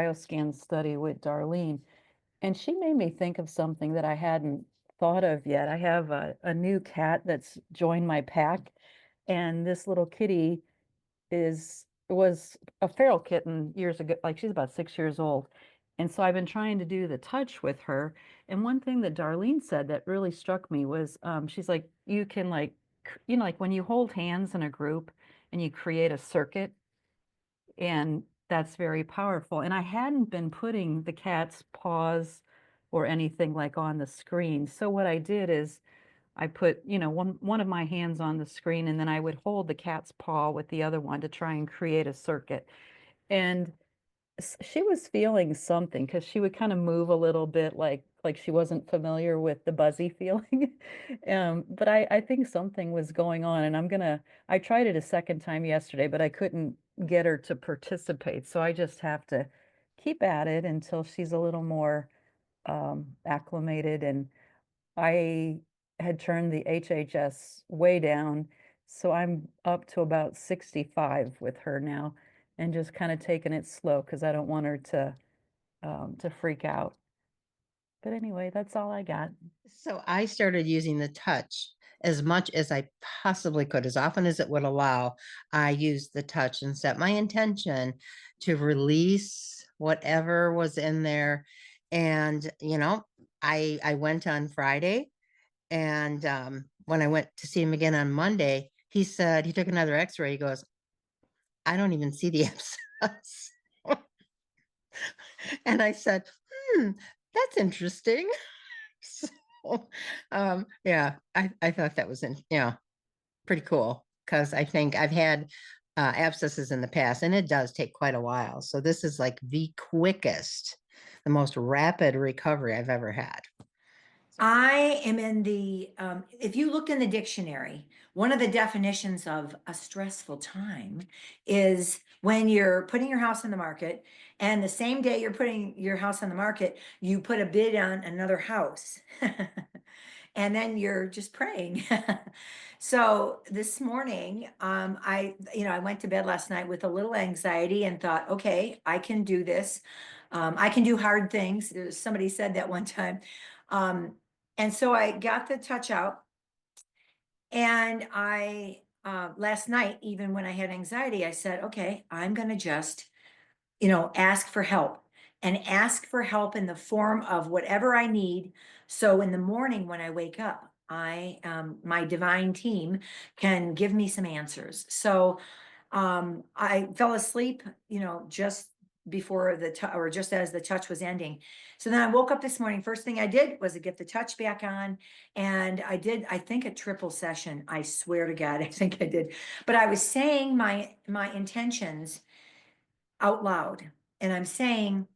bioscan study with Darlene, and she made me think of something that I hadn't thought of yet. I have a new cat that's joined my pack, and this little kitty was a feral kitten years ago, like she's about 6 years old. And so I've been trying to do the touch with her. And one thing that Darlene said that really struck me was she's like, you can like, like when you hold hands in a group and you create a circuit, and that's very powerful. And I hadn't been putting the cat's paws or anything like on the screen. So what I did is I put, one of my hands on the screen, and then I would hold the cat's paw with the other one to try and create a circuit. And she was feeling something because she would kind of move a little bit like she wasn't familiar with the buzzy feeling. But I think something was going on, and I tried it a second time yesterday, but I couldn't get her to participate. So I just have to keep at it until she's a little more acclimated. And I had turned the HHS way down, so I'm up to about 65 with her now, and just kind of taking it slow because I don't want her to freak out. But anyway, that's all I got. So I started using the touch as much as I possibly could, as often as it would allow. I used the touch and set my intention to release whatever was in there. And, I went on Friday, and when I went to see him again on Monday, he said he took another x-ray. He goes, I don't even see the abscess. And I said, that's interesting. So, yeah, I thought that was pretty cool, because I think I've had abscesses in the past, and it does take quite a while. So this is like the quickest, the most rapid recovery I've ever had. I am in if you look in the dictionary, one of the definitions of a stressful time is when you're putting your house on the market, and the same day you're putting your house on the market, you put a bid on another house. And then you're just praying. So this morning, I went to bed last night with a little anxiety and thought, okay, I can do this. I can do hard things. Somebody said that one time. And so I got the touch out, and last night, even when I had anxiety, I said, okay, I'm going to just, ask for help, and ask for help in the form of whatever I need. So in the morning when I wake up, my divine team can give me some answers. So, I fell asleep, just before or just as the touch was ending. So then I woke up this morning. First thing I did was to get the touch back on. And I think, a triple session. I swear to God, I think I did. But I was saying my intentions out loud. And I'm saying,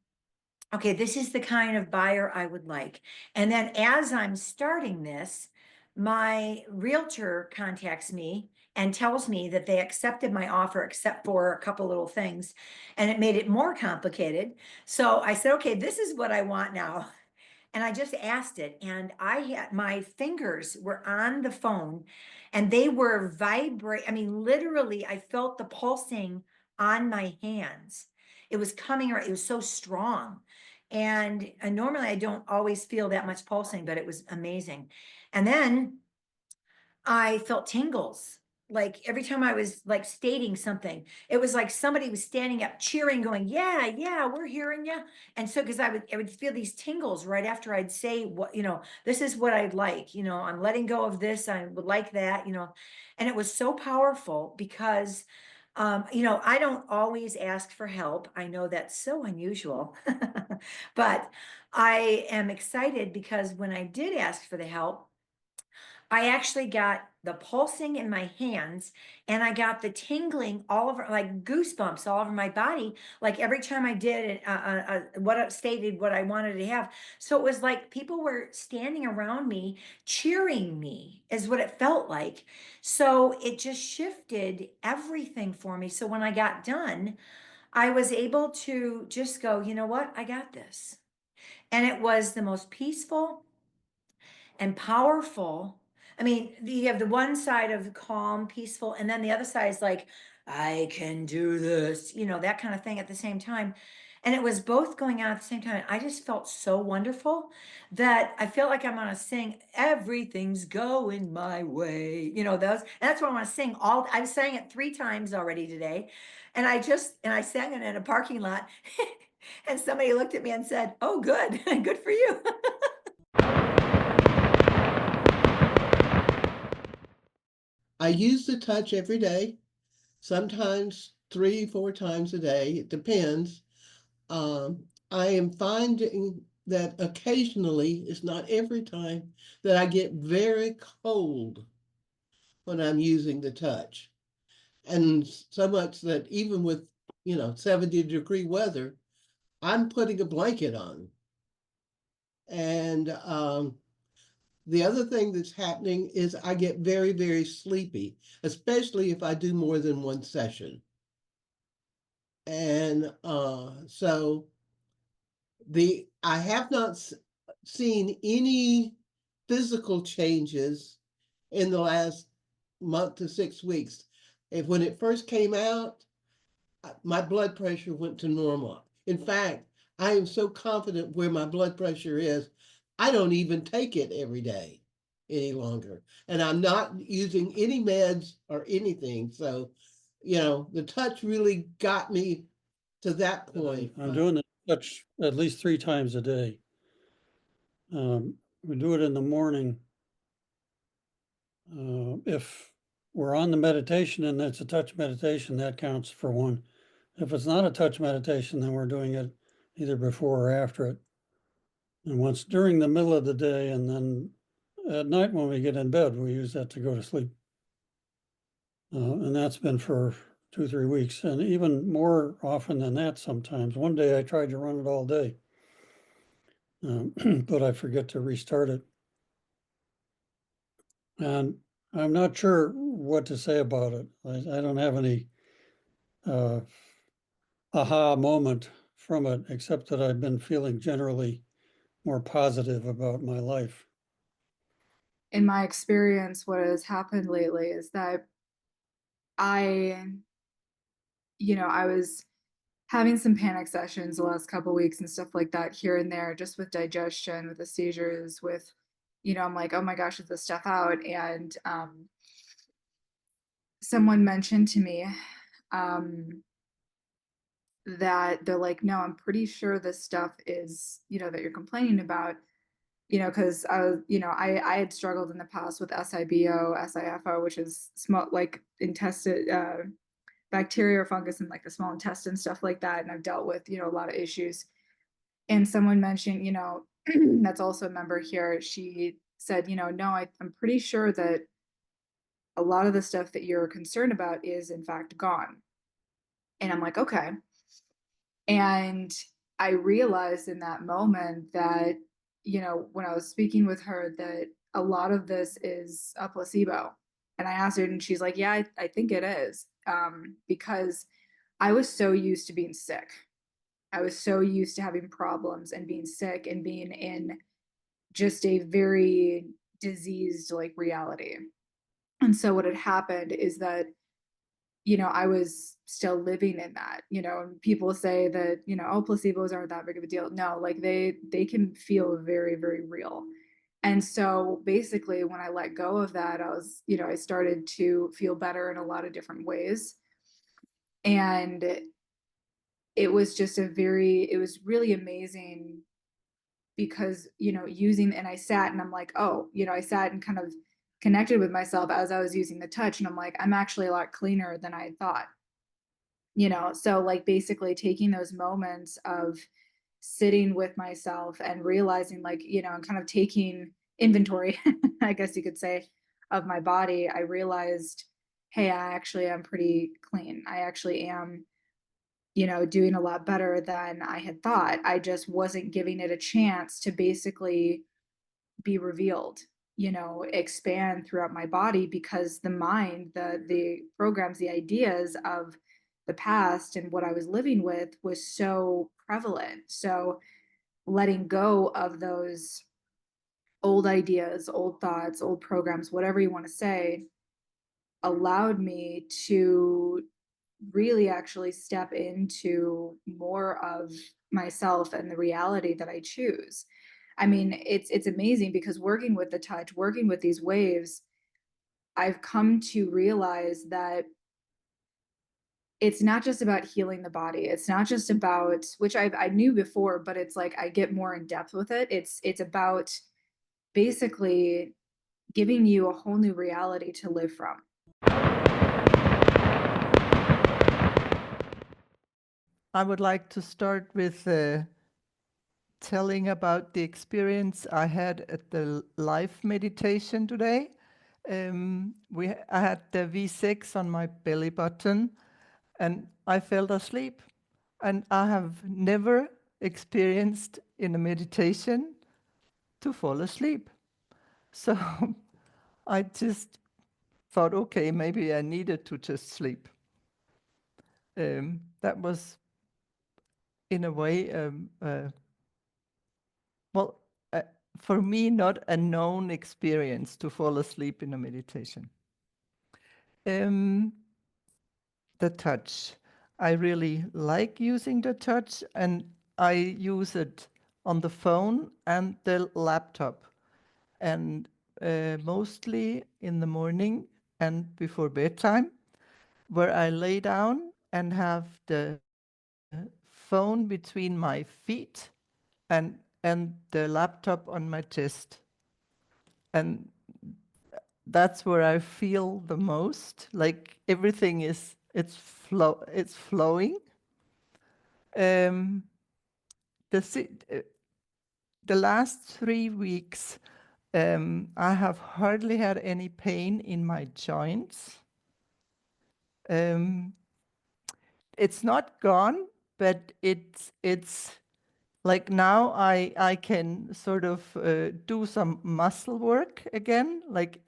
okay, this is the kind of buyer I would like. And then as I'm starting this, my realtor contacts me and tells me that they accepted my offer, except for a couple little things, and it made it more complicated. So I said, okay, this is what I want now. And I just asked it, and I had my fingers were on the phone, and they were vibrate. I mean, literally, I felt the pulsing on my hands. It was coming, it was so strong. And normally I don't always feel that much pulsing, but it was amazing. And then I felt tingles. Like every time I was like stating something, it was like somebody was standing up cheering, going, yeah, yeah, we're hearing you. And so, because I would feel these tingles right after I'd say what, this is what I'd like, I'm letting go of this. I would like that, and it was so powerful because, I don't always ask for help. I know that's so unusual, but I am excited because when I did ask for the help, I actually got the pulsing in my hands, and I got the tingling all over, like goosebumps all over my body, like every time I did what it stated what I wanted to have. So it was like people were standing around me, cheering me, is what it felt like. So it just shifted everything for me. So when I got done, I was able to just go, you know what? I got this. And it was the most peaceful and powerful. I mean, you have the one side of calm, peaceful, and then the other side is like, I can do this, that kind of thing at the same time. And it was both going on at the same time. I just felt so wonderful that I feel like I'm gonna sing "Everything's Going My Way." You know, those, and that's what I want to sing all. I've sang it 3 times already today. And I sang it in a parking lot. And somebody looked at me and said, "Oh, good, good for you." I use the touch every day, sometimes 3, 4 times a day. It depends. I am finding that occasionally, it's not every time, that I get very cold when I'm using the touch. And so much that even with, 70-degree weather, I'm putting a blanket on. And the other thing that's happening is I get very, very sleepy, especially if I do more than one session. And so I have not seen any physical changes in the last month to 6 weeks. When it first came out, my blood pressure went to normal. In fact, I am so confident where my blood pressure is, I don't even take it every day any longer. And I'm not using any meds or anything. So, the touch really got me to that point. I'm doing the touch at least 3 times a day. We do it in the morning. If we're on the meditation and it's a touch meditation, that counts for one. If it's not a touch meditation, then we're doing it either before or after it. And once during the middle of the day, and then at night when we get in bed, we use that to go to sleep. And that's been for 2-3 weeks, and even more often than that sometimes. One day I tried to run it all day, but I forget to restart it. And I'm not sure what to say about it. I don't have any aha moment from it, except that I've been feeling generally more positive about my life. In my experience, what has happened lately is that I was having some panic sessions the last couple weeks and stuff like that here and there, just with digestion, with the seizures, with, I'm like, oh my gosh, is this stuff out? And someone mentioned to me that they're like, no, I'm pretty sure this stuff is, that you're complaining about, because I was, I had struggled in the past with SIBO, SIFO, which is small, like intestine, bacteria or fungus in like the small intestine, stuff like that. And I've dealt with, a lot of issues. And someone mentioned, that's also a member here. She said, no, I'm pretty sure that a lot of the stuff that you're concerned about is in fact gone. And I'm like, okay. And I realized in that moment that, when I was speaking with her, that a lot of this is a placebo. And I asked her, and she's like, yeah, I think it is. Because I was so used to being sick. I was so used to having problems and being sick and being in just a very diseased like reality. And so what had happened is that, I was still living in that, and people say that, oh, placebos aren't that big of a deal. No, like they can feel very, very real. And so basically when I let go of that, I was, I started to feel better in a lot of different ways. And it was just it was really amazing because, and I sat and I'm like, oh, I sat and kind of connected with myself as I was using the touch. And I'm like, I'm actually a lot cleaner than I had thought. So like basically taking those moments of sitting with myself and realizing like, and kind of taking inventory, I guess you could say, of my body, I realized, hey, I actually am pretty clean. I actually am, doing a lot better than I had thought. I just wasn't giving it a chance to basically be revealed, expand throughout my body, because the mind, the programs, the ideas of the past and what I was living with was so prevalent. So letting go of those old ideas, old thoughts, old programs, whatever you want to say, allowed me to really actually step into more of myself and the reality that I choose. I mean, it's amazing because working with the touch, working with these waves, I've come to realize that it's not just about healing the body. It's not just about, which I knew before, but it's like I get more in depth with it. It's about basically giving you a whole new reality to live from. I would like to start with telling about the experience I had at the live meditation today. I had the V6 on my belly button and I fell asleep. And I have never experienced in a meditation to fall asleep. So I just thought, okay, maybe I needed to just sleep. That was, in a way, well, for me, not a known experience to fall asleep in a meditation. The touch. I really like using the touch, and I use it on the phone and the laptop, and mostly in the morning and before bedtime, where I lay down and have the phone between my feet and the laptop on my chest. And that's where I feel the most, like everything it's flowing. The last 3 weeks, I have hardly had any pain in my joints. It's not gone, but it's like now I can sort of do some muscle work again. Like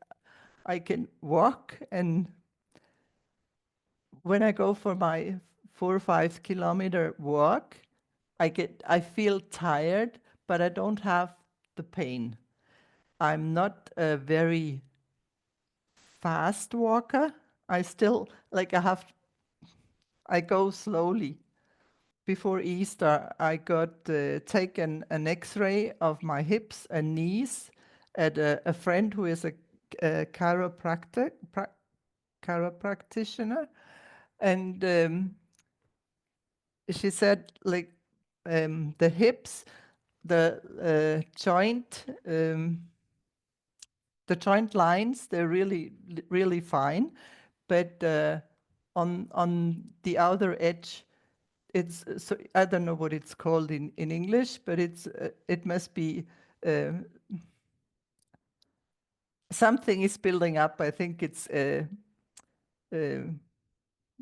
I can walk, and when I go for my 4 or 5 kilometer walk, I feel tired, but I don't have the pain. I'm not a very fast walker. I still like I go slowly. Before Easter, I got taken an X-ray of my hips and knees at a friend who is a chiropractician, and she said, like, the hips, the joint lines, they're really fine, but on the outer edge, it's so I don't know what it's called in English, but it must be something is building up. I think it's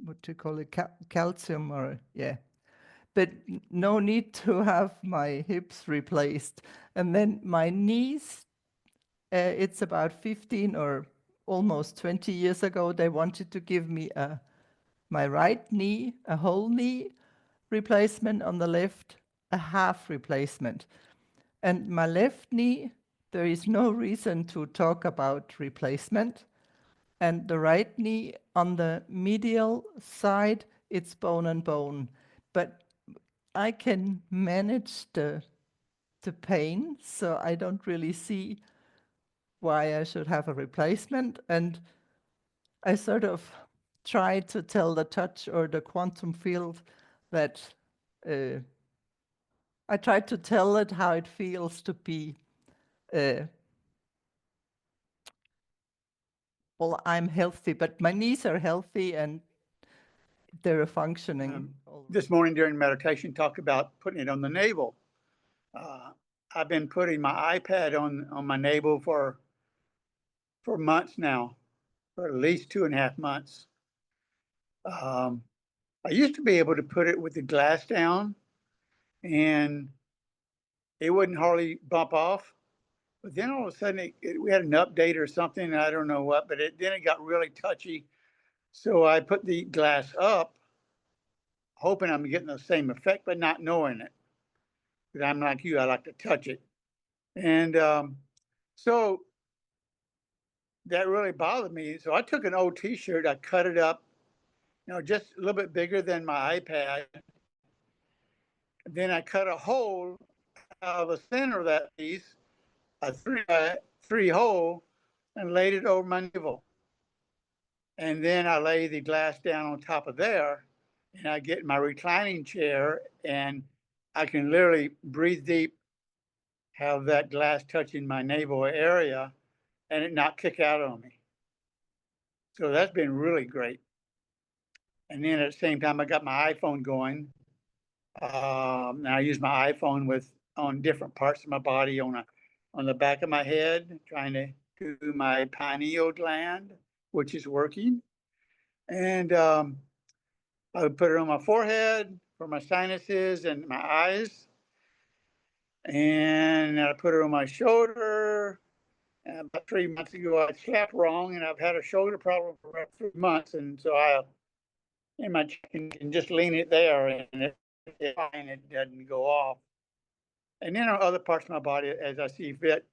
what do you call it, calcium, or yeah. But no need to have my hips replaced. And then my knees, it's about 15 or almost 20 years ago, they wanted to give me my right knee, a whole knee replacement, on the left, a half replacement. And my left knee, there is no reason to talk about replacement. And the right knee, on the medial side, it's bone and bone. But I can manage the pain, so I don't really see why I should have a replacement. And I sort of try to tell the touch or the quantum field that I try to tell it how it feels to be, well, I'm healthy, but my knees are healthy and they're functioning. This morning during meditation, talked about putting it on the navel. I've been putting my iPad on my navel for months now, for at least 2.5 months. I used to be able to put it with the glass down and it wouldn't hardly bump off. But then all of a sudden we had an update or something, I don't know what, but then it got really touchy. So I put the glass up, hoping I'm getting the same effect, but not knowing it. Because I'm like you, I like to touch it. And so that really bothered me. So I took an old t-shirt, I cut it up just a little bit bigger than my iPad. Then I cut a hole out of the center of that piece, a 3x3 hole, and laid it over my navel. And then I lay the glass down on top of there, and I get my reclining chair, and I can literally breathe deep, have that glass touching my navel area, and it not kick out on me. So that's been really great. And then at the same time, I got my iPhone going. And I use my iPhone on different parts of my body, on the back of my head, trying to do my pineal gland, which is working. And I would put it on my forehead for my sinuses and my eyes. And I put it on my shoulder. And about 3 months ago, I slept wrong, and I've had a shoulder problem for about 3 months. And so I, in my chicken, can just lean it there, and it's fine. It doesn't go off. And then on other parts of my body, as I see fit,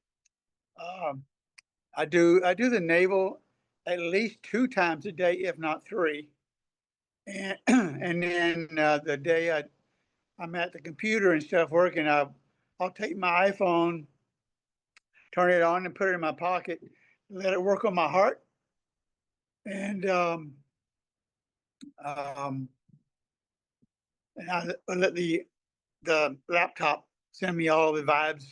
I do the navel at least 2 times a day, if not 3. And and then the day I'm at the computer and stuff working, I'll take my iPhone, turn it on, and put it in my pocket, let it work on my heart, and I let the laptop send me all the vibes